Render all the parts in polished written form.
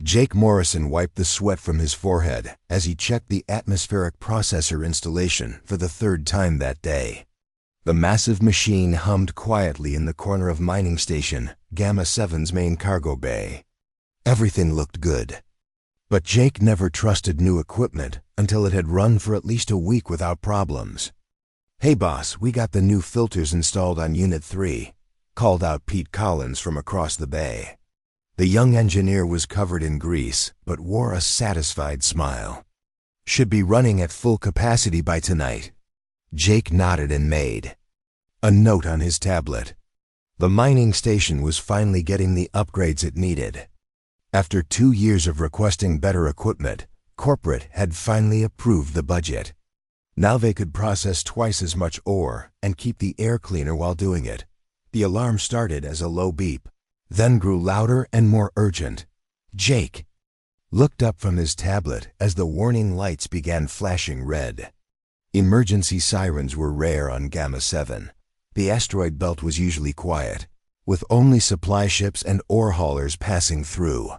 Jake Morrison wiped the sweat from his forehead as he checked the atmospheric processor installation for the third time that day. The massive machine hummed quietly in the corner of Mining Station, Gamma 7's main cargo bay. Everything looked good. But Jake never trusted new equipment until it had run for at least a week without problems. "Hey boss, we got the new filters installed on Unit 3, called out Pete Collins from across the bay. The young engineer was covered in grease, but wore a satisfied smile. "Should be running at full capacity by tonight." Jake nodded and made a note on his tablet. The mining station was finally getting the upgrades it needed. After 2 years of requesting better equipment, corporate had finally approved the budget. Now they could process twice as much ore and keep the air cleaner while doing it. The alarm started as a low beep, then grew louder and more urgent. Jake looked up from his tablet as the warning lights began flashing red. Emergency sirens were rare on Gamma 7. The asteroid belt was usually quiet, with only supply ships and ore haulers passing through.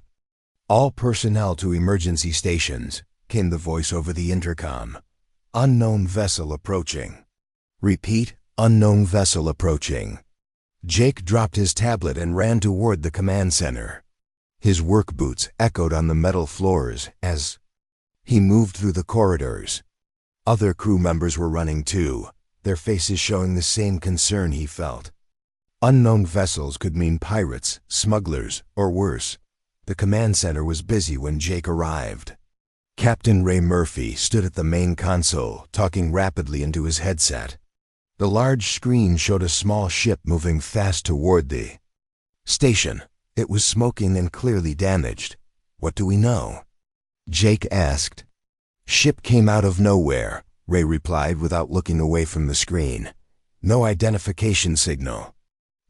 "All personnel to emergency stations," came the voice over the intercom. "Unknown vessel approaching." "Repeat, unknown vessel approaching." Jake dropped his tablet and ran toward the command center. His work boots echoed on the metal floors as he moved through the corridors. Other crew members were running too, their faces showing the same concern he felt. Unknown vessels could mean pirates, smugglers, or worse. The command center was busy when Jake arrived. Captain Ray Murphy stood at the main console, talking rapidly into his headset. The large screen showed a small ship moving fast toward the station. It was smoking and clearly damaged. "What do we know?" Jake asked. "Ship came out of nowhere," Ray replied without looking away from the screen. "No identification signal.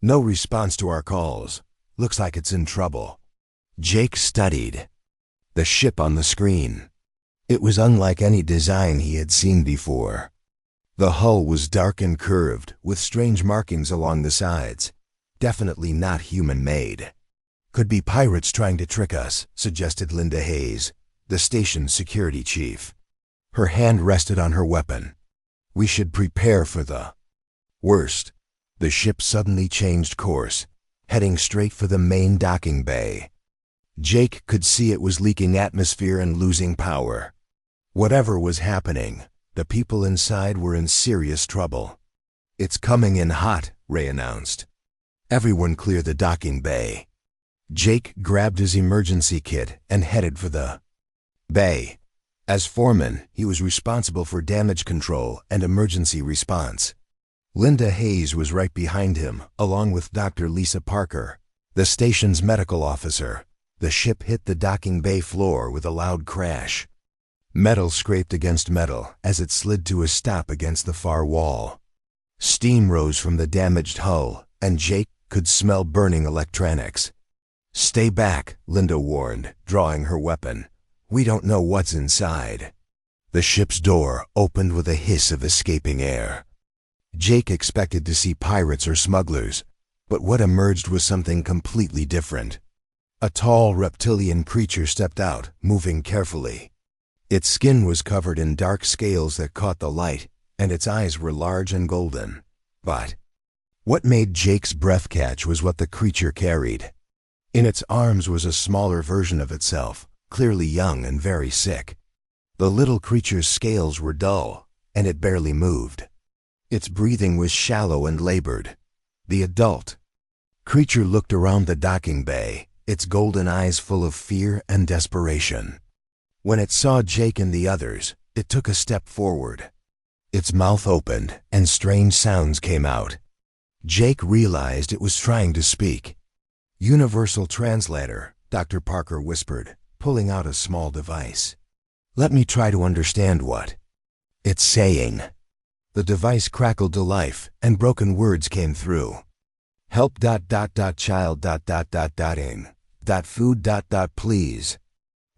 No response to our calls. Looks like it's in trouble." Jake studied the ship on the screen. It was unlike any design he had seen before. The hull was dark and curved, with strange markings along the sides. Definitely not human-made. "Could be pirates trying to trick us," suggested Linda Hayes, the station's security chief. Her hand rested on her weapon. "We should prepare for the worst." The ship suddenly changed course, heading straight for the main docking bay. Jake could see it was leaking atmosphere and losing power. Whatever was happening, the people inside were in serious trouble. "It's coming in hot," Ray announced. "Everyone clear the docking bay." Jake grabbed his emergency kit and headed for the bay. As foreman, he was responsible for damage control and emergency response. Linda Hayes was right behind him, along with Dr. Lisa Parker, the station's medical officer. The ship hit the docking bay floor with a loud crash. Metal scraped against metal as it slid to a stop against the far wall. Steam rose from the damaged hull, and Jake could smell burning electronics. "Stay back," Linda warned, drawing her weapon. "We don't know what's inside." The ship's door opened with a hiss of escaping air. Jake expected to see pirates or smugglers, but what emerged was something completely different. A tall reptilian creature stepped out, moving carefully. Its skin was covered in dark scales that caught the light, and its eyes were large and golden. But what made Jake's breath catch was what the creature carried. In its arms was a smaller version of itself, clearly young and very sick. The little creature's scales were dull, and it barely moved. Its breathing was shallow and labored. The adult creature looked around the docking bay, its golden eyes full of fear and desperation. When it saw Jake and the others, it took a step forward. Its mouth opened, and strange sounds came out. Jake realized it was trying to speak. "Universal translator," Dr. Parker whispered, pulling out a small device. "Let me try to understand what it's saying." The device crackled to life, and broken words came through. "Help ... child ... ing ... food ... please."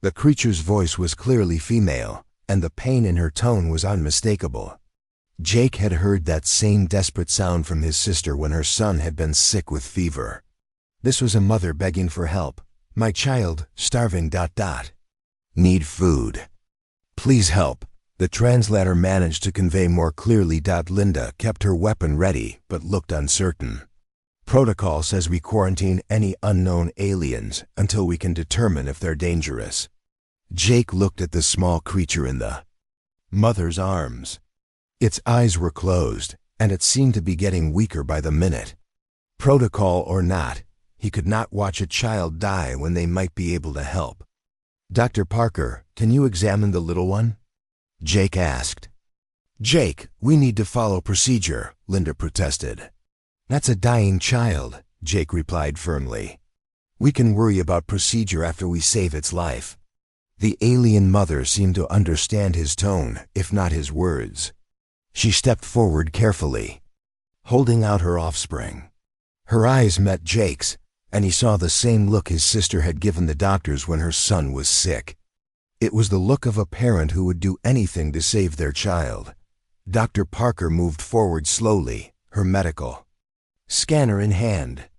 The creature's voice was clearly female, and the pain in her tone was unmistakable. Jake had heard that same desperate sound from his sister when her son had been sick with fever. This was a mother begging for help, My child, starving ... Need food. Please help. The translator managed to convey more clearly. Linda kept her weapon ready, but looked uncertain. Protocol says we quarantine any unknown aliens until we can determine if they're dangerous. Jake looked at the small creature in the mother's arms. Its eyes were closed, and it seemed to be getting weaker by the minute. Protocol or not, he could not watch a child die when they might be able to help. Dr. Parker, can you examine the little one? Jake asked. Jake, we need to follow procedure, Linda protested. That's a dying child, Jake replied firmly. We can worry about procedure after we save its life. The alien mother seemed to understand his tone, if not his words. She stepped forward carefully, holding out her offspring. Her eyes met Jake's, and he saw the same look his sister had given the doctors when her son was sick. It was the look of a parent who would do anything to save their child. Dr. Parker moved forward slowly, her medical scanner in hand.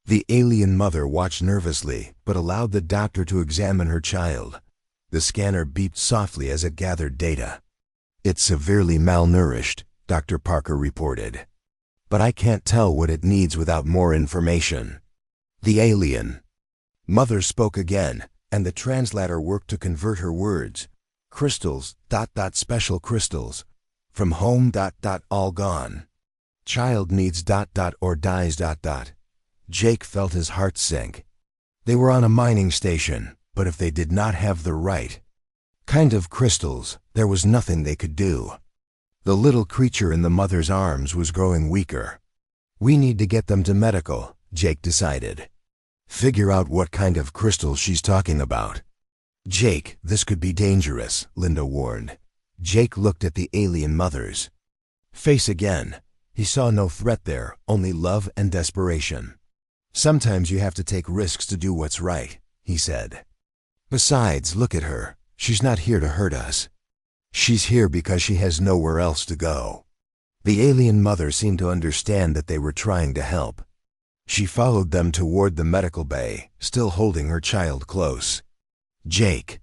The alien mother watched nervously, but allowed the doctor to examine her child. The scanner beeped softly as it gathered data. It's severely malnourished, Dr. Parker reported. But I can't tell what it needs without more information. The alien mother spoke again, and the translator worked to convert her words. Crystals, ... special crystals. From home ... all gone. Child needs ... or dies ... Jake felt his heart sink. They were on a mining station, but if they did not have the right kind of crystals, there was nothing they could do. The little creature in the mother's arms was growing weaker. We need to get them to medical, Jake decided. Figure out what kind of crystals she's talking about. Jake, this could be dangerous, Linda warned. Jake looked at the alien mother's face again. He saw no threat there, only love and desperation. Sometimes you have to take risks to do what's right, he said. Besides, look at her. She's not here to hurt us. She's here because she has nowhere else to go. The alien mother seemed to understand that they were trying to help. She followed them toward the medical bay, still holding her child close. Jake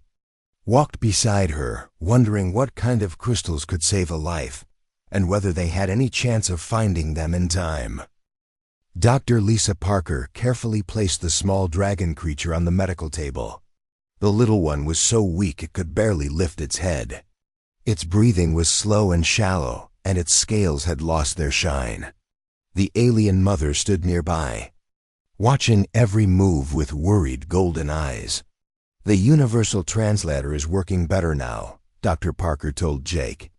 walked beside her, wondering what kind of crystals could save a life, and whether they had any chance of finding them in time. Dr. Lisa Parker carefully placed the small dragon creature on the medical table. The little one was so weak it could barely lift its head. Its breathing was slow and shallow, and its scales had lost their shine. The alien mother stood nearby, watching every move with worried golden eyes. The universal translator is working better now, Dr. Parker told Jake.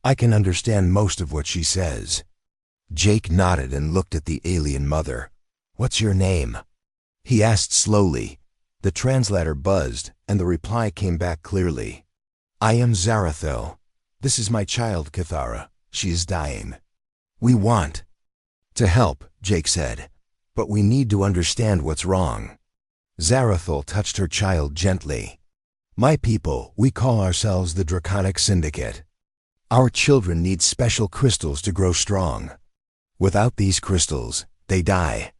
I can understand most of what she says. Jake nodded and looked at the alien mother. What's your name? He asked slowly. The translator buzzed, and the reply came back clearly. I am Zarathil. This is my child, Cathara. She is dying. We want to help, Jake said, but we need to understand what's wrong. Zarathil touched her child gently. My people, we call ourselves the Draconic Syndicate. Our children need special crystals to grow strong. Without these crystals, they die.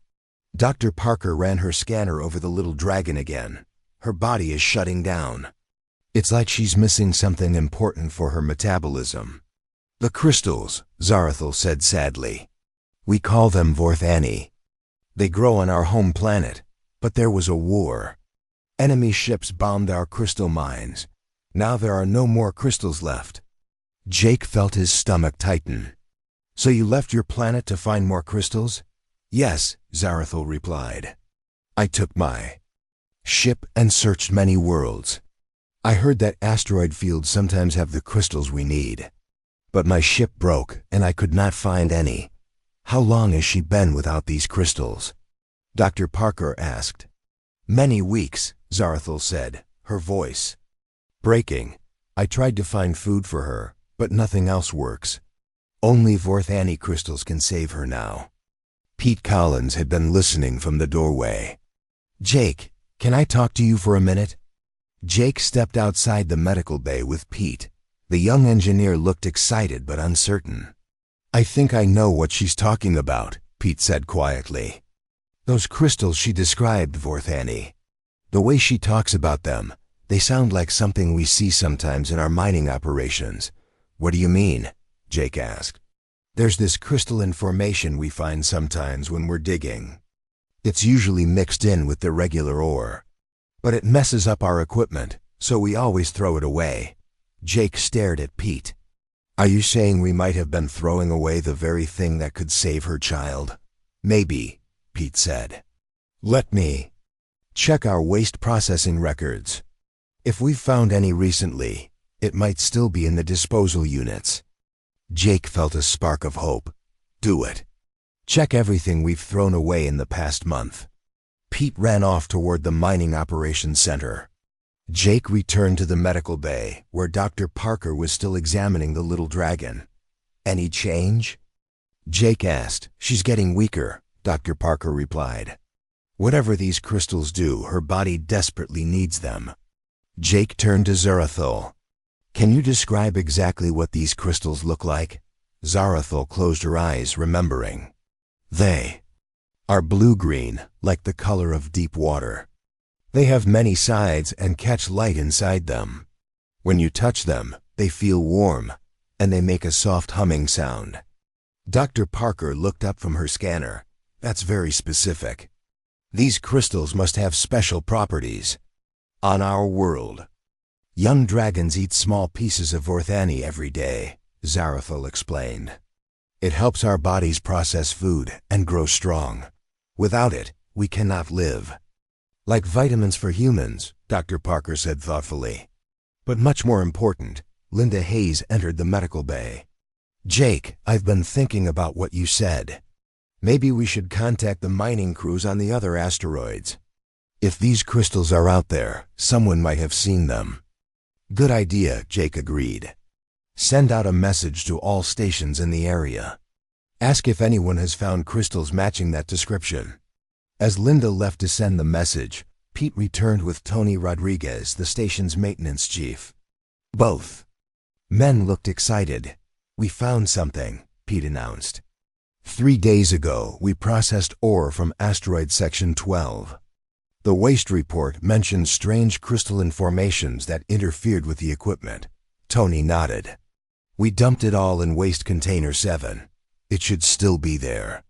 Dr. Parker ran her scanner over the little dragon again. Her body is shutting down. It's like she's missing something important for her metabolism. The crystals, Zarathil said sadly. We call them Vorthani. They grow on our home planet, but there was a war. Enemy ships bombed our crystal mines. Now there are no more crystals left. Jake felt his stomach tighten. So you left your planet to find more crystals? Yes, Zarathil replied. I took my ship and searched many worlds. I heard that asteroid fields sometimes have the crystals we need. But my ship broke and I could not find any. How long has she been without these crystals? Dr. Parker asked. Many weeks, Zarathil said, her voice breaking. I tried to find food for her, but nothing else works. Only Vorthani crystals can save her now. Pete Collins had been listening from the doorway. Jake, can I talk to you for a minute? Jake stepped outside the medical bay with Pete. The young engineer looked excited but uncertain. I think I know what she's talking about, Pete said quietly. Those crystals she described, Vorthani. The way she talks about them, they sound like something we see sometimes in our mining operations. What do you mean? Jake asked. There's this crystalline formation we find sometimes when we're digging. It's usually mixed in with the regular ore. But it messes up our equipment, so we always throw it away. Jake stared at Pete. Are you saying we might have been throwing away the very thing that could save her child? Maybe, Pete said. Let me check our waste processing records. If we've found any recently, it might still be in the disposal units. Jake felt a spark of hope. Do it. Check everything we've thrown away in the past month. Pete ran off toward the mining operations center. Jake returned to the medical bay, where Dr. Parker was still examining the little dragon. Any change? Jake asked. She's getting weaker, Dr. Parker replied. Whatever these crystals do, her body desperately needs them. Jake turned to Zarathul. Can you describe exactly what these crystals look like? Zarathul closed her eyes, remembering. They are blue-green, like the color of deep water. They have many sides and catch light inside them. When you touch them, they feel warm, and they make a soft humming sound. Dr. Parker looked up from her scanner. That's very specific. These crystals must have special properties. On our world, young dragons eat small pieces of Vorthani every day, Zarathul explained. It helps our bodies process food and grow strong. Without it, we cannot live. Like vitamins for humans, Dr. Parker said thoughtfully. But much more important, Linda Hayes entered the medical bay. Jake, I've been thinking about what you said. Maybe we should contact the mining crews on the other asteroids. If these crystals are out there, someone might have seen them. Good idea, Jake agreed. Send out a message to all stations in the area. Ask if anyone has found crystals matching that description. As Linda left to send the message, Pete returned with Tony Rodriguez, the station's maintenance chief. Both men looked excited. We found something, Pete announced. 3 days ago, we processed ore from asteroid section 12. The waste report mentioned strange crystalline formations that interfered with the equipment. Tony nodded. We dumped it all in waste container 7. It should still be there.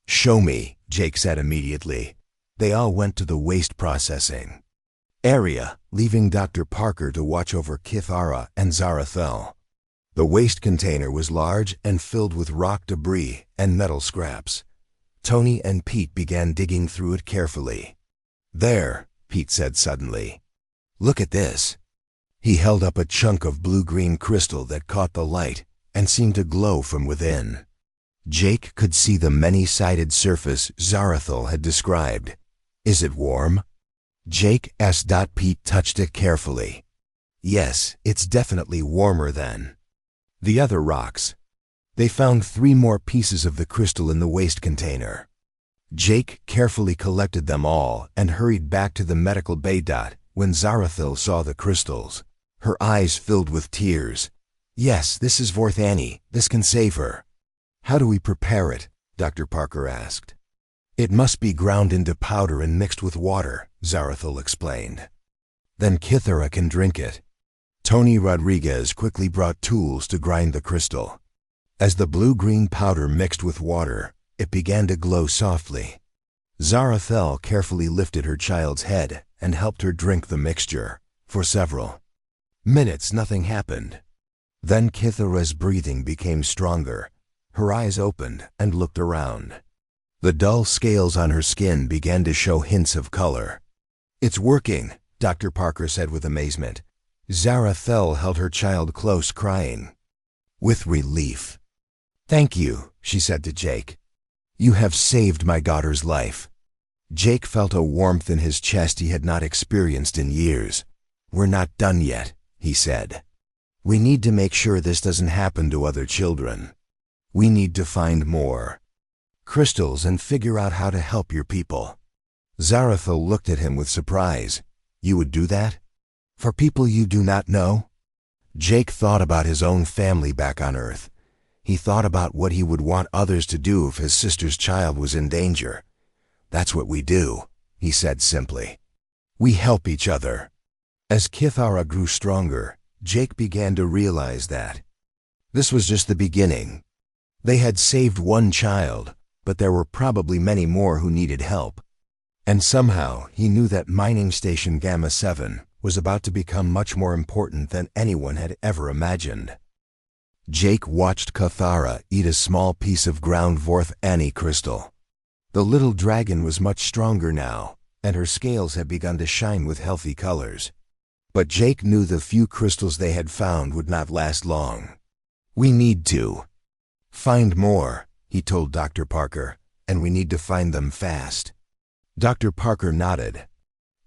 Show me, Jake said immediately. They all went to the waste processing area, leaving Dr. Parker to watch over Kithara and Zarathul. The waste container was large and filled with rock debris and metal scraps. Tony and Pete began digging through it carefully. There, Pete said suddenly. Look at this. He held up a chunk of blue-green crystal that caught the light and seemed to glow from within. Jake could see the many-sided surface Zarathul had described. Is it warm? Jake asked. Pete touched it carefully. Yes, it's definitely warmer than the other rocks. They found 3 more pieces of the crystal in the waste container. Jake carefully collected them all and hurried back to the medical bay. When Zarathul saw the crystals, her eyes filled with tears. Yes, this is Vorthani. This can save her. How do we prepare it? Dr. Parker asked. It must be ground into powder and mixed with water, Zarathul explained. Then Kithara can drink it. Tony Rodriguez quickly brought tools to grind the crystal. As the blue-green powder mixed with water, it began to glow softly. Zarathul carefully lifted her child's head and helped her drink the mixture. For several minutes nothing happened. Then Kithara's breathing became stronger. Her eyes opened and looked around. The dull scales on her skin began to show hints of color. It's working, Dr. Parker said with amazement. Zarathul held her child close, crying with relief. Thank you, she said to Jake. You have saved my daughter's life. Jake felt a warmth in his chest he had not experienced in years. We're not done yet, he said. We need to make sure this doesn't happen to other children. We need to find more crystals and figure out how to help your people. Zarathul looked at him with surprise. You would do that? For people you do not know? Jake thought about his own family back on Earth. He thought about what he would want others to do if his sister's child was in danger. That's what we do, he said simply. We help each other. As Kithara grew stronger, Jake began to realize that this was just the beginning. They had saved one child, but there were probably many more who needed help. And somehow he knew that mining station Gamma 7 was about to become much more important than anyone had ever imagined. Jake watched Kithara eat a small piece of ground Vorth Annie crystal. The little dragon was much stronger now, and her scales had begun to shine with healthy colors. But Jake knew the few crystals they had found would not last long. We need to find more, he told Dr. Parker, and we need to find them fast. Dr. Parker nodded.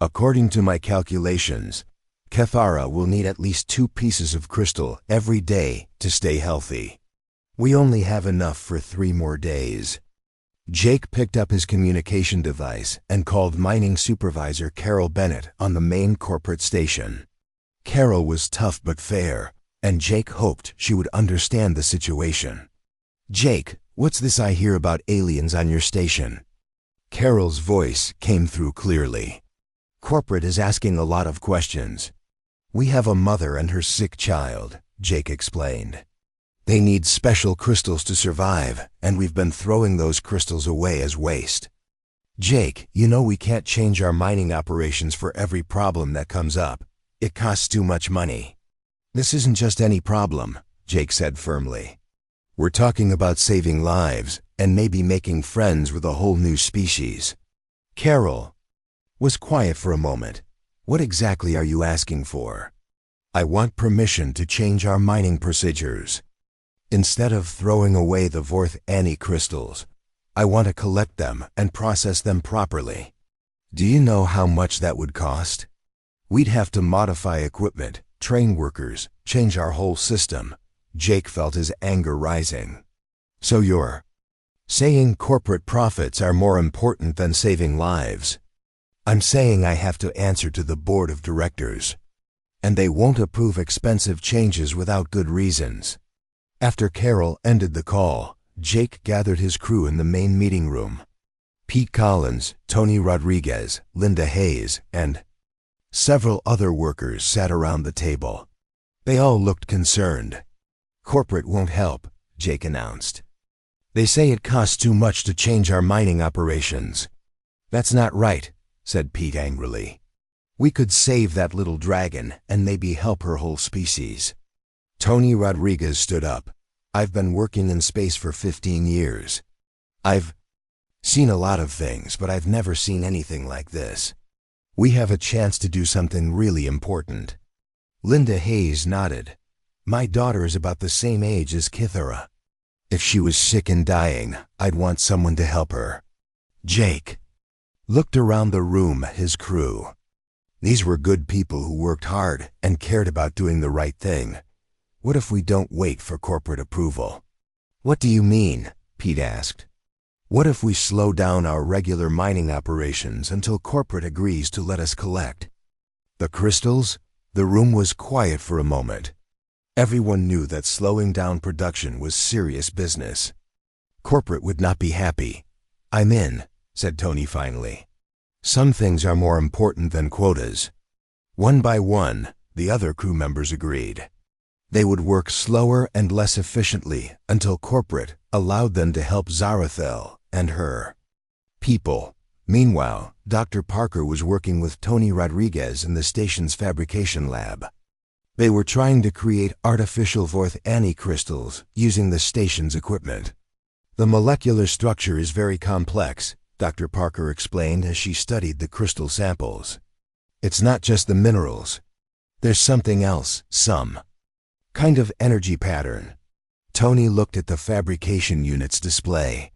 According to my calculations, Kithara will need at least 2 pieces of crystal every day to stay healthy. We only have enough for 3 more days. Jake picked up his communication device and called mining supervisor Carol Bennett on the main corporate station. Carol was tough but fair, and Jake hoped she would understand the situation. Jake, what's this I hear about aliens on your station? Carol's voice came through clearly. Corporate is asking a lot of questions. We have a mother and her sick child, Jake explained. They need special crystals to survive, and we've been throwing those crystals away as waste. Jake, you know we can't change our mining operations for every problem that comes up. It costs too much money. This isn't just any problem, Jake said firmly. We're talking about saving lives and maybe making friends with a whole new species. Carol was quiet for a moment. What exactly are you asking for? I want permission to change our mining procedures. Instead of throwing away the Vorth Annie crystals, I want to collect them and process them properly. Do you know how much that would cost? We'd have to modify equipment, train workers, change our whole system. Jake felt his anger rising. So you're saying corporate profits are more important than saving lives? I'm saying I have to answer to the board of directors, and they won't approve expensive changes without good reasons. After Carol ended the call, Jake gathered his crew in the main meeting room. Pete Collins, Tony Rodriguez, Linda Hayes, and several other workers sat around the table. They all looked concerned. Corporate won't help, Jake announced. They say it costs too much to change our mining operations. That's not right, said Pete angrily. We could save that little dragon and maybe help her whole species. Tony Rodriguez stood up. I've been working in space for 15 years. I've seen a lot of things, but I've never seen anything like this. We have a chance to do something really important. Linda Hayes nodded. My daughter is about the same age as Kithara. If she was sick and dying, I'd want someone to help her. Jake looked around the room at his crew. These were good people who worked hard and cared about doing the right thing. What if we don't wait for corporate approval? What do you mean? Pete asked. What if we slow down our regular mining operations until corporate agrees to let us collect the crystals? The room was quiet for a moment. Everyone knew that slowing down production was serious business. Corporate would not be happy. I'm in, said Tony finally. Some things are more important than quotas. One by one, the other crew members agreed. They would work slower and less efficiently until corporate allowed them to help Zarathel and her people. Meanwhile, Dr. Parker was working with Tony Rodriguez in the station's fabrication lab. They were trying to create artificial Vorth Annie crystals using the station's equipment. The molecular structure is very complex, Dr. Parker explained as she studied the crystal samples. It's not just the minerals. There's something else, some kind of energy pattern. Tony looked at the fabrication unit's display.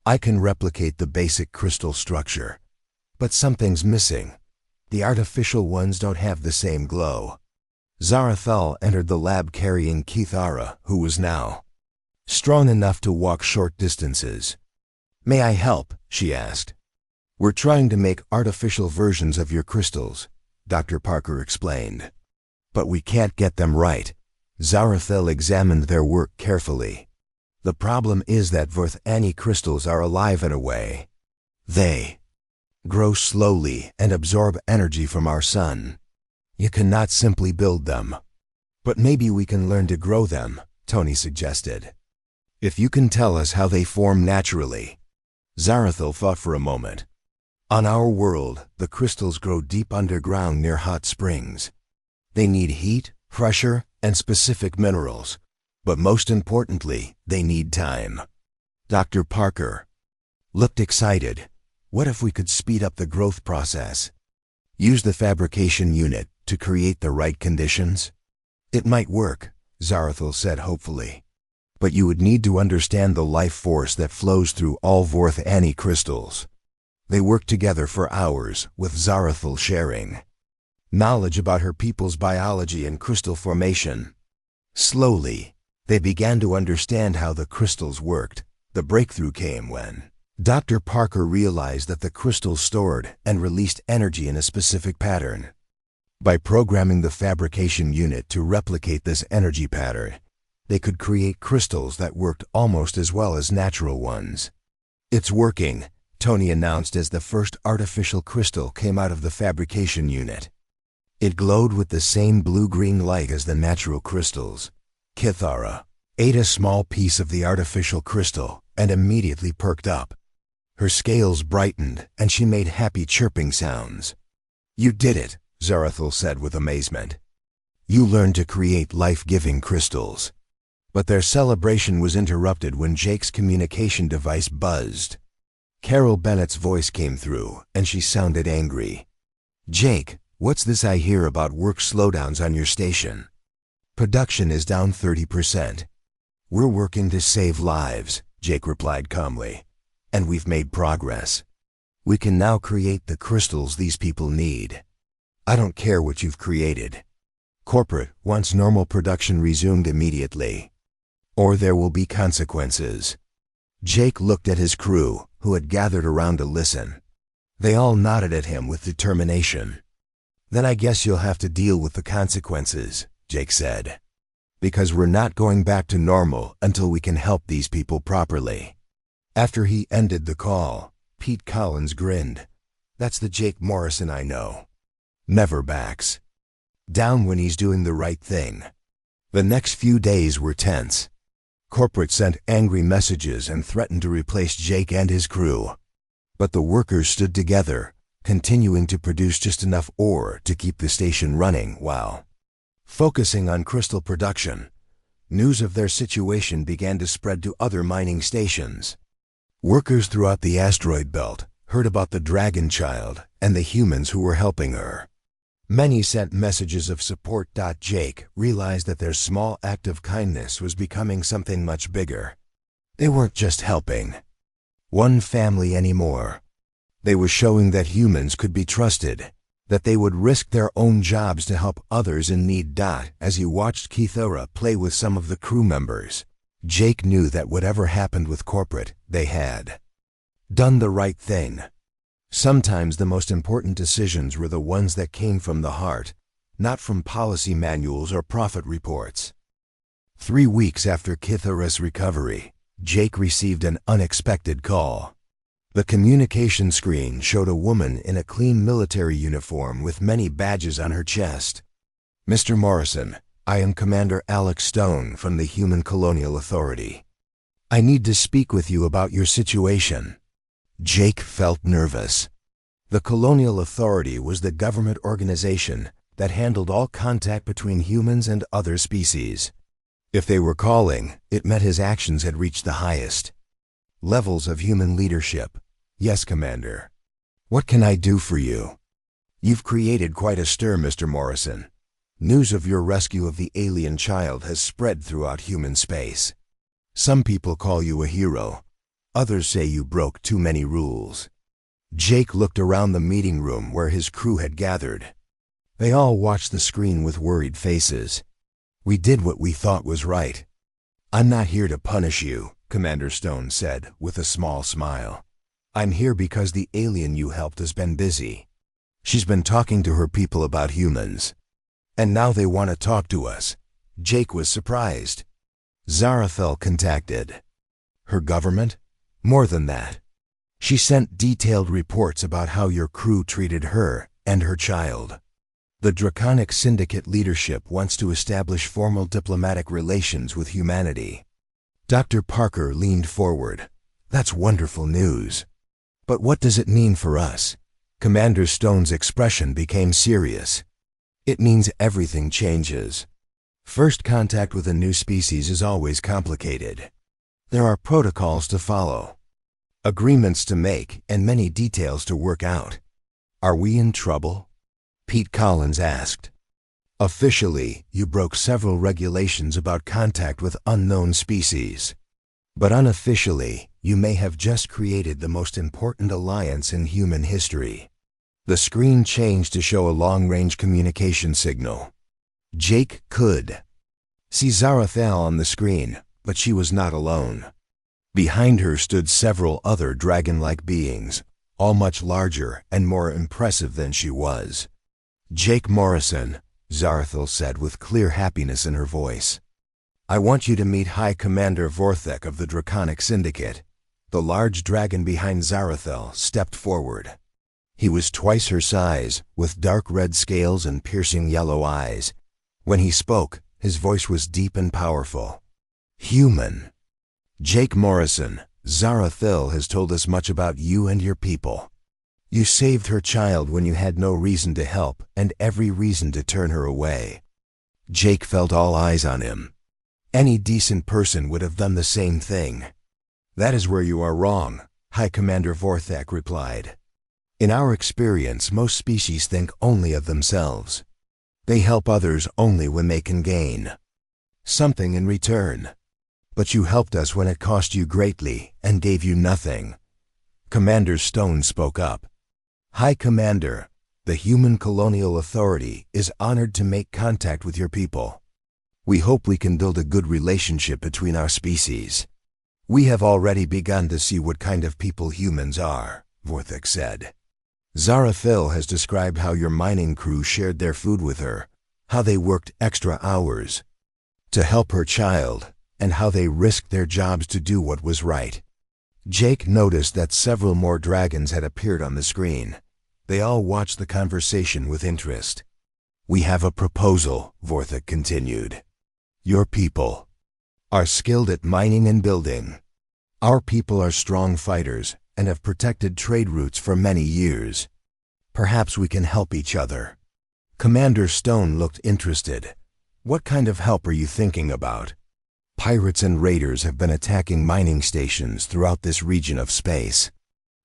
I can replicate the basic crystal structure, but something's missing. The artificial ones don't have the same glow. Zarathal entered the lab carrying Kithara, who was now strong enough to walk short distances. May I help? She asked. We're trying to make artificial versions of your crystals, Dr. Parker explained. But we can't get them right. Zarathel examined their work carefully. The problem is that Vorth Annie crystals are alive in a way. They grow slowly, and absorb energy from our sun. You cannot simply build them. But maybe we can learn to grow them, Tony suggested. If you can tell us how they form naturally. Zarathil thought for a moment. On our world, the crystals grow deep underground near hot springs. They need heat, pressure, and specific minerals. But most importantly, they need time. Dr. Parker looked excited. What if we could speed up the growth process? Use the fabrication unit to create the right conditions? It might work, Zarathil said hopefully. But you would need to understand the life force that flows through all Vorthani crystals. They worked together for hours, with Zarathil sharing knowledge about her people's biology and crystal formation. Slowly, they began to understand how the crystals worked. The breakthrough came when Dr. Parker realized that the crystals stored and released energy in a specific pattern. By programming the fabrication unit to replicate this energy pattern, they could create crystals that worked almost as well as natural ones. It's working, Tony announced as the first artificial crystal came out of the fabrication unit. It glowed with the same blue-green light as the natural crystals. Kithara ate a small piece of the artificial crystal and immediately perked up. Her scales brightened and she made happy chirping sounds. You did it, Zarathil said with amazement. You learned to create life-giving crystals. But their celebration was interrupted when Jake's communication device buzzed. Carol Bennett's voice came through, and she sounded angry. Jake, what's this I hear about work slowdowns on your station? Production is down 30%. We're working to save lives, Jake replied calmly. And we've made progress. We can now create the crystals these people need. I don't care what you've created. Corporate wants normal production resumed immediately. Or there will be consequences. Jake looked at his crew, who had gathered around to listen. They all nodded at him with determination. Then I guess you'll have to deal with the consequences, Jake said. Because we're not going back to normal until we can help these people properly. After he ended the call, Pete Collins grinned. That's the Jake Morrison I know. Never backs down when he's doing the right thing. The next few days were tense. Corporate sent angry messages and threatened to replace Jake and his crew. But the workers stood together, continuing to produce just enough ore to keep the station running while focusing on crystal production. News of their situation began to spread to other mining stations. Workers throughout the asteroid belt heard about the Dragon Child and the humans who were helping her. Many sent messages of support. Jake realized that their small act of kindness was becoming something much bigger. They weren't just helping one family anymore. They were showing that humans could be trusted, that they would risk their own jobs to help others in need. As he watched Kithara play with some of the crew members, Jake knew that whatever happened with corporate, they had done the right thing. Sometimes the most important decisions were the ones that came from the heart, not from policy manuals or profit reports. 3 weeks after Kithara's recovery, Jake received an unexpected call. The communication screen showed a woman in a clean military uniform with many badges on her chest. Mr. Morrison, I am Commander Alex Stone from the Human Colonial Authority. I need to speak with you about your situation. Jake felt nervous. The Colonial Authority was the government organization that handled all contact between humans and other species. If they were calling, it meant his actions had reached the highest levels of human leadership. Yes, Commander. What can I do for you? You've created quite a stir, Mr. Morrison. News of your rescue of the alien child has spread throughout human space. Some people call you a hero. Others say you broke too many rules. Jake looked around the meeting room where his crew had gathered. They all watched the screen with worried faces. We did what we thought was right. I'm not here to punish you, Commander Stone said with a small smile. I'm here because the alien you helped has been busy. She's been talking to her people about humans. And now they want to talk to us. Jake was surprised. Zarathil contacted her government? More than that. She sent detailed reports about how your crew treated her and her child. The Draconic Syndicate leadership wants to establish formal diplomatic relations with humanity. Dr. Parker leaned forward. That's wonderful news. But what does it mean for us? Commander Stone's expression became serious. It means everything changes. First contact with a new species is always complicated. There are protocols to follow, agreements to make, and many details to work out. Are we in trouble? Pete Collins asked. Officially, you broke several regulations about contact with unknown species. But unofficially, you may have just created the most important alliance in human history. The screen changed to show a long-range communication signal. Jake could see Zarathel on the screen, but she was not alone. Behind her stood several other dragon-like beings, all much larger and more impressive than she was. Jake Morrison, Zarathel said with clear happiness in her voice. I want you to meet High Commander Vorthek of the Draconic Syndicate. The large dragon behind Zarathel stepped forward. He was twice her size, with dark red scales and piercing yellow eyes. When he spoke, his voice was deep and powerful. Human. Jake Morrison, Zarathel has told us much about you and your people. You saved her child when you had no reason to help and every reason to turn her away. Jake felt all eyes on him. Any decent person would have done the same thing. That is where you are wrong, High Commander Vorthek replied. In our experience, most species think only of themselves. They help others only when they can gain something in return. But you helped us when it cost you greatly and gave you nothing. Commander Stone spoke up. High Commander, the Human Colonial Authority is honored to make contact with your people. We hope we can build a good relationship between our species. We have already begun to see what kind of people humans are, Vorthek said. Zarathel has described how your mining crew shared their food with her, how they worked extra hours to help her child, and how they risked their jobs to do what was right. Jake noticed that several more dragons had appeared on the screen. They all watched the conversation with interest. We have a proposal, Vorthek continued. Your people are skilled at mining and building. Our people are strong fighters and have protected trade routes for many years. Perhaps we can help each other. Commander Stone looked interested. What kind of help are you thinking about? Pirates and raiders have been attacking mining stations throughout this region of space.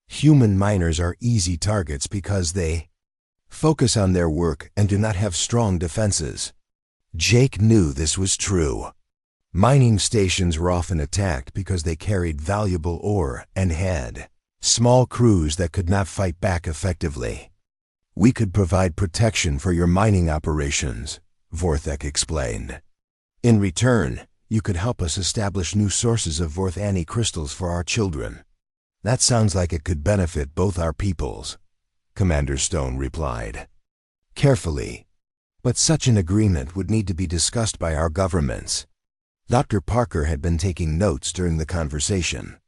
Human miners are easy targets because they focus on their work and do not have strong defenses. Jake knew this was true. Mining stations were often attacked because they carried valuable ore and had small crews that could not fight back effectively. We could provide protection for your mining operations, Vorthek explained. In return, you could help us establish new sources of Vorthani crystals for our children. That sounds like it could benefit both our peoples, Commander Stone replied. Carefully. But such an agreement would need to be discussed by our governments. Dr. Parker had been taking notes during the conversation.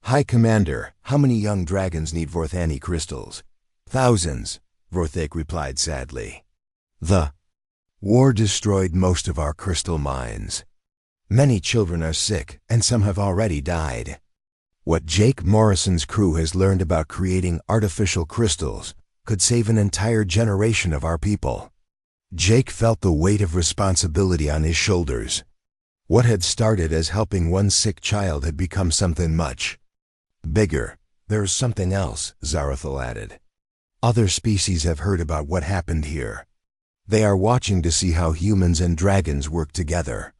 High Commander, how many young dragons need Vorthani crystals? Thousands, Vorthek replied sadly. The war destroyed most of our crystal mines. Many children are sick, and some have already died. What Jake Morrison's crew has learned about creating artificial crystals could save an entire generation of our people. Jake felt the weight of responsibility on his shoulders. What had started as helping one sick child had become something much bigger. There's something else, Zarathel added. Other species have heard about what happened here. They are watching to see how humans and dragons work together.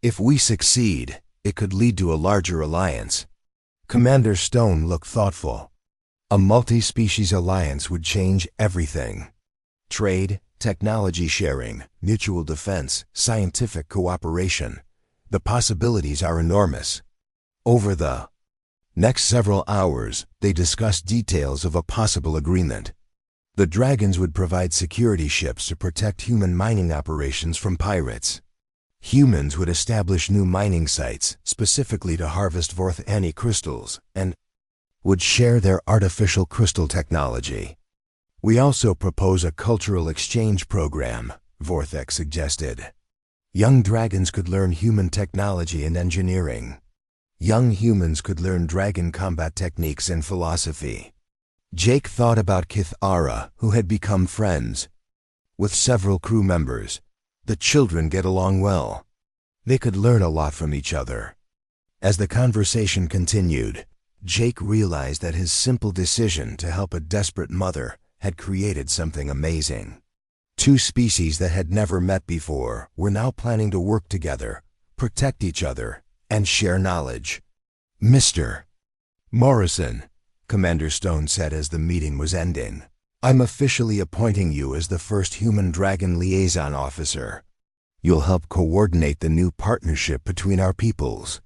If we succeed, it could lead to a larger alliance. Commander Stone looked thoughtful. A multi-species alliance would change everything. Trade, technology sharing, mutual defense, scientific cooperation. The possibilities are enormous. Over the next several hours, they discussed details of a possible agreement. The dragons would provide security ships to protect human mining operations from pirates. Humans would establish new mining sites, specifically to harvest Vorthani crystals, and would share their artificial crystal technology. We also propose a cultural exchange program, Vorthek suggested. Young dragons could learn human technology and engineering. Young humans could learn dragon combat techniques and philosophy. Jake thought about Kithara, who had become friends with several crew members. The children get along well. They could learn a lot from each other. As the conversation continued, Jake realized that his simple decision to help a desperate mother had created something amazing. Two species that had never met before were now planning to work together, protect each other, and share knowledge. Mr. Morrison, Commander Stone said as the meeting was ending, I'm officially appointing you as the first human-dragon liaison officer. You'll help coordinate the new partnership between our peoples.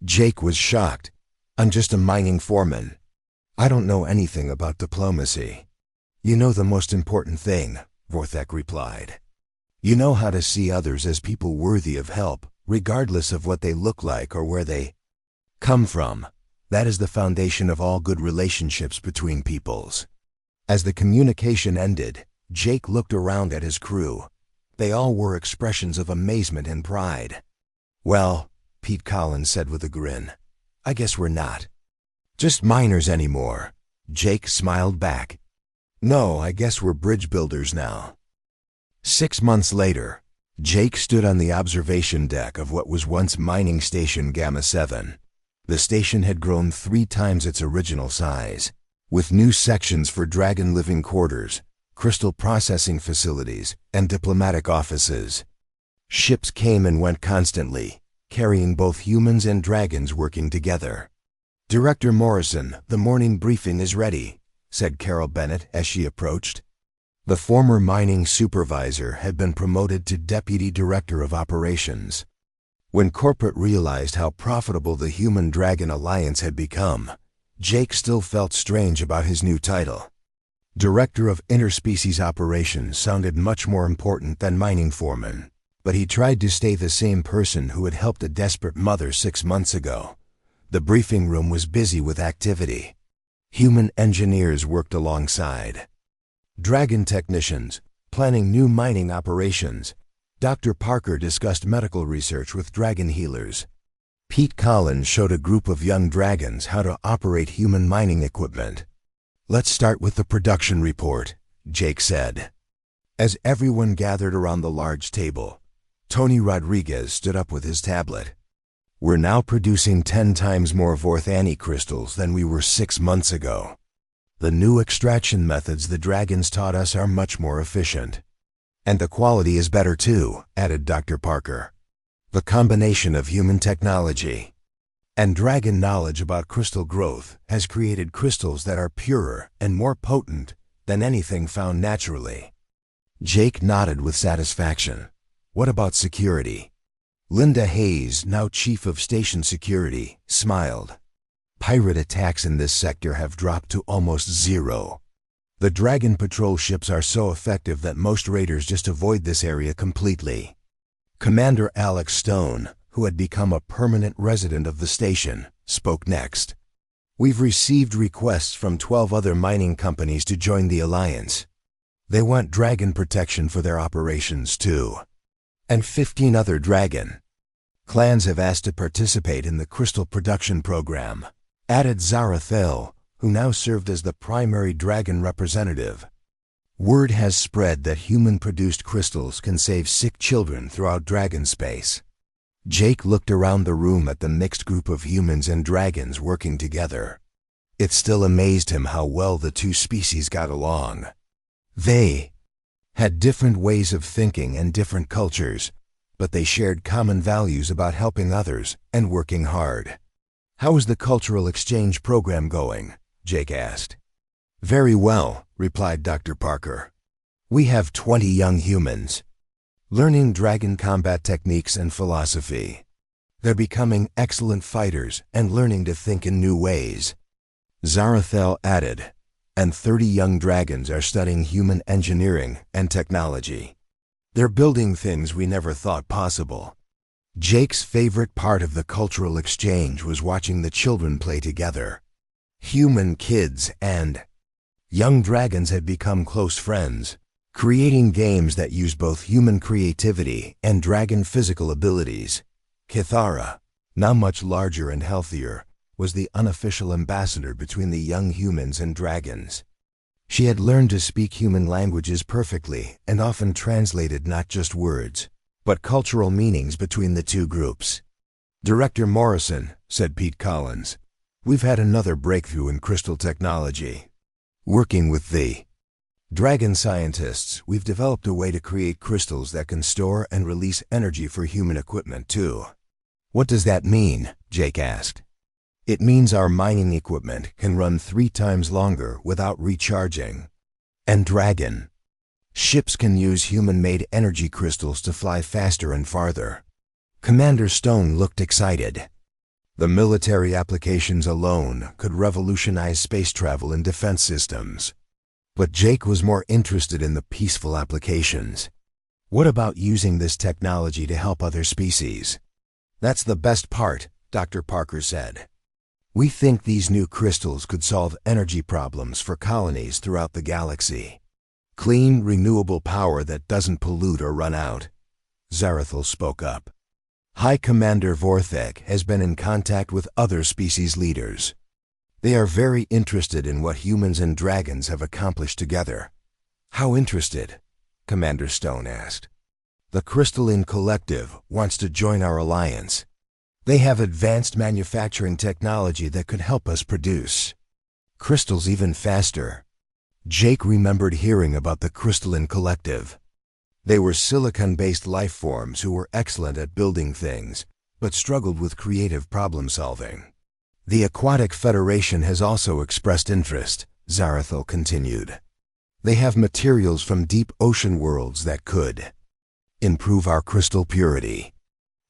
Jake was shocked. I'm just a mining foreman. I don't know anything about diplomacy. You know the most important thing, Vorthek replied. You know how to see others as people worthy of help, regardless of what they look like or where they come from. That is the foundation of all good relationships between peoples. As the communication ended, Jake looked around at his crew. They all wore expressions of amazement and pride. Well, Pete Collins said with a grin, I guess we're not just miners anymore. Jake smiled back. No, I guess we're bridge builders now. 6 months later, Jake stood on the observation deck of what was once Mining Station Gamma 7. The station had grown 3 times its original size, with new sections for dragon living quarters, crystal processing facilities, and diplomatic offices. Ships came and went constantly, carrying both humans and dragons working together. Director Morrison, the morning briefing is ready, said Carol Bennett as she approached. The former mining supervisor had been promoted to Deputy Director of Operations. When corporate realized how profitable the Human-Dragon Alliance had become, Jake still felt strange about his new title. Director of Interspecies Operations sounded much more important than mining foreman, but he tried to stay the same person who had helped a desperate mother 6 months ago. The briefing room was busy with activity. Human engineers worked alongside dragon technicians, planning new mining operations. Dr. Parker discussed medical research with dragon healers. Pete Collins showed a group of young dragons how to operate human mining equipment. Let's start with the production report, Jake said. As everyone gathered around the large table, Tony Rodriguez stood up with his tablet. We're now producing 10 times more Vorthani crystals than we were 6 months ago. The new extraction methods the dragons taught us are much more efficient. And the quality is better too, added Dr. Parker. The combination of human technology and dragon knowledge about crystal growth has created crystals that are purer and more potent than anything found naturally. Jake nodded with satisfaction. What about security? Linda Hayes, now Chief of Station Security, smiled. Pirate attacks in this sector have dropped to almost zero. The Dragon Patrol ships are so effective that most raiders just avoid this area completely. Commander Alex Stone, who had become a permanent resident of the station, spoke next. We've received requests from 12 other mining companies to join the Alliance. They want dragon protection for their operations too. And 15 other dragon clans have asked to participate in the crystal production program, added Zarathel, who now served as the primary dragon representative. Word has spread that human-produced crystals can save sick children throughout dragon space. Jake looked around the room at the mixed group of humans and dragons working together. It still amazed him how well the two species got along. They had different ways of thinking and different cultures, but they shared common values about helping others and working hard. How is the cultural exchange program going? Jake asked. Very well, replied Dr. Parker. We have 20 young humans learning dragon combat techniques and philosophy. They're becoming excellent fighters and learning to think in new ways. Zarathel added, and 30 young dragons are studying human engineering and technology. They're building things we never thought possible. Jake's favorite part of the cultural exchange was watching the children play together. Human kids and young dragons had become close friends, creating games that use both human creativity and dragon physical abilities. Kithara, now much larger and healthier, was the unofficial ambassador between the young humans and dragons. She had learned to speak human languages perfectly and often translated not just words, but cultural meanings between the two groups. "Director Morrison," said Pete Collins, "we've had another breakthrough in crystal technology. Working with the dragon scientists, we've developed a way to create crystals that can store and release energy for human equipment too." "What does that mean?" Jake asked. "It means our mining equipment can run 3 times longer without recharging. And dragon ships can use human-made energy crystals to fly faster and farther." Commander Stone looked excited. The military applications alone could revolutionize space travel and defense systems. But Jake was more interested in the peaceful applications. "What about using this technology to help other species?" "That's the best part," Dr. Parker said. "We think these new crystals could solve energy problems for colonies throughout the galaxy. Clean, renewable power that doesn't pollute or run out." Zarathil spoke up. "High Commander Vorthek has been in contact with other species leaders. They are very interested in what humans and dragons have accomplished together." "How interested?" Commander Stone asked. "The Crystalline Collective wants to join our alliance. They have advanced manufacturing technology that could help us produce crystals even faster." Jake remembered hearing about the Crystalline Collective. They were silicon-based life forms who were excellent at building things, but struggled with creative problem-solving. "The Aquatic Federation has also expressed interest," Zarathil continued. "They have materials from deep ocean worlds that could improve our crystal purity.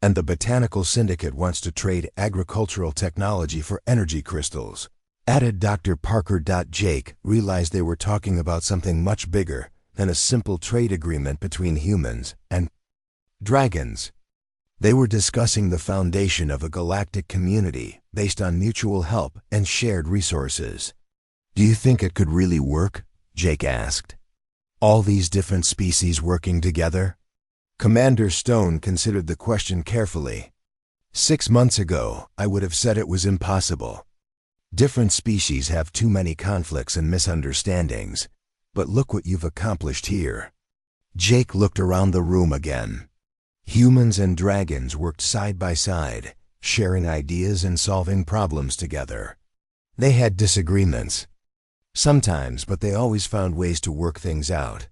And the Botanical Syndicate wants to trade agricultural technology for energy crystals," added Dr. Parker. Jake realized they were talking about something much bigger than a simple trade agreement between humans and dragons. They were discussing the foundation of a galactic community based on mutual help and shared resources. "Do you think it could really work?" Jake asked. "All these different species working together?" Commander Stone considered the question carefully. 6 months ago, I would have said it was impossible. Different species have too many conflicts and misunderstandings. But look what you've accomplished here." Jake looked around the room again. Humans and dragons worked side by side, sharing ideas and solving problems together. They had disagreements sometimes, but they always found ways to work things out.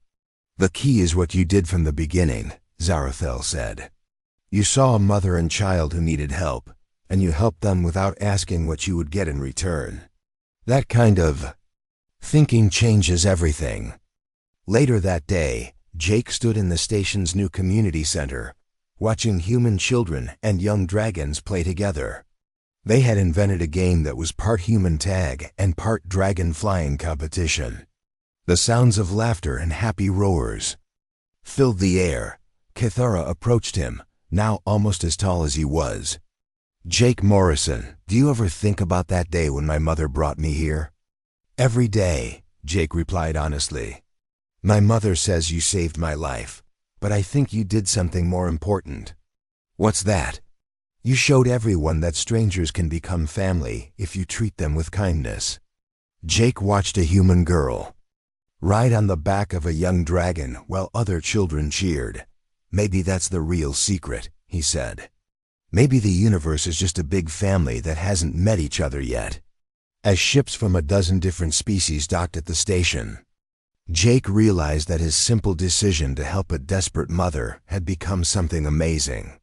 "The key is what you did from the beginning," Zarathil said. "You saw a mother and child who needed help, and you helped them without asking what you would get in return. That kind of thinking changes everything." Later that day, Jake stood in the station's new community center, watching human children and young dragons play together. They had invented a game that was part human tag and part dragon flying competition. The sounds of laughter and happy roars filled the air. Kithara approached him, now almost as tall as he was. "Jake Morrison, do you ever think about that day when my mother brought me here?" "Every day," Jake replied honestly. "My mother says you saved my life, but I think you did something more important." "What's that?" "You showed everyone that strangers can become family if you treat them with kindness." Jake watched a human girl ride on the back of a young dragon while other children cheered. "Maybe that's the real secret," he said. "Maybe the universe is just a big family that hasn't met each other yet." As ships from a dozen different species docked at the station, Jake realized that his simple decision to help a desperate mother had become something amazing.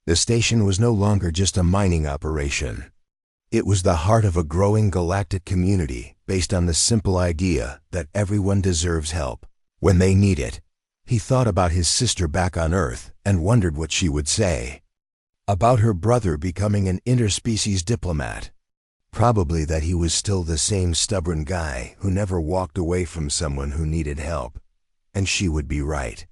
The station was no longer just a mining operation. It was the heart of a growing galactic community based on the simple idea that everyone deserves help when they need it. He thought about his sister back on Earth and wondered what she would say about her brother becoming an interspecies diplomat. Probably that he was still the same stubborn guy who never walked away from someone who needed help. And she would be right.